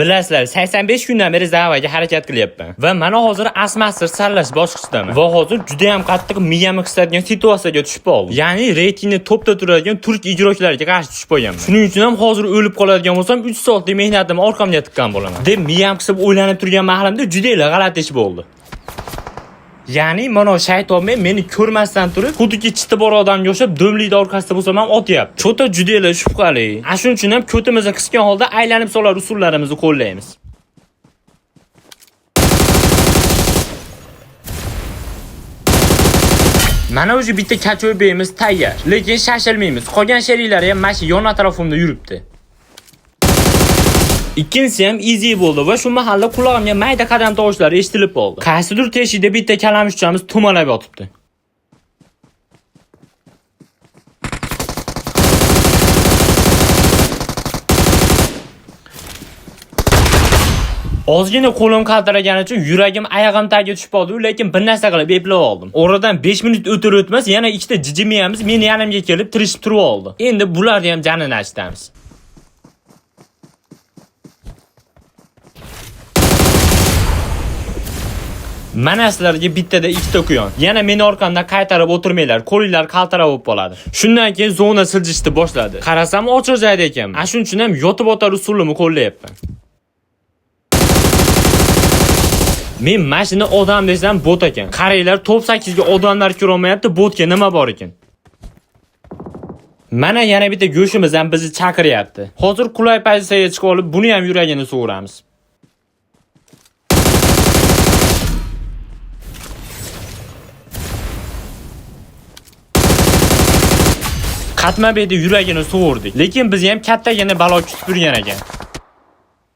Bilasizlar, 85 kundan beri Zavaga harakat qilyapman. Va mana hozir asmastir saralash bosqichidaman. Va hozir juda ham qattiq miyamni qisadigan situatsiyaga tushib qoldim. Ya'ni reytingni topda turadigan turk ijrochilariga qarshi tushib qo'yaman. Shuning uchun ham hozir o'lib qoladigan bo'lsam 3 soatlik mehnatimni orqamga tiqqan bo'laman. Deb miyam qisib o'ylanib turgan mahlimda juda g'alati ish bo'ldi. Ya'ni mana shayton meni ko'rmasdan turib, xuddiki chiti bor odamga o'xshab do'mlikda orqasida bo'lsam ham otyapti. Cho'ta juda shubhali. Shuning uchun ham ko'timizni qisgan holda aylanib solar usullarimizni qo'llaymiz. Mana o'sha bitta kacho'beyimiz tayyor. Lekin shashilmaymiz. Qolgan sheriklari ham mana shu yon atrofimda yuribdi. Ikkinchisi ham easy bo'ldi va shu mahalla qulog'imga mayda qadam tovushlari eshitilib qoldi. Qaysidir teshikda bitta kalamushchamiz tumalab yotibdi. Ozgina qo'lim qaltiragani uchun yuragim oyog'im tagiga tushib qoldi, lekin bir narsa qilib eplab oldim. Oradan 5 minut o'tib-o'tmas yana ikkita jijimiyamiz meni yonimga kelib tirishib turib oldi. Endi bularni ham janini achitamiz. Mana sizlarga bittada ikkita quyon. Yana meni orqamdan qaytarib o'tirmanglar, qo'linglar qaltirab bo'lib qoladi. Shundan keyin zona siljishni boshladi. Qarasam ochiq joyda ekan. Shuning uchun ham yotib o'tar usulini qo'llayapman. Men mashina odam desam bot ekan. Qaranglar, top 8 ga odamlar kira olmayapti, botga nima bor ekan? Mana yana bitta go'shimiz ham bizni chaqiryapti. Hozir qulay pozitsiyaga chiqib olib, buni ham yuragini sug'uramiz. Qatma bedi yuragini sug'urdik. Lekin biz ham kattagina balo kutib turgan ekan.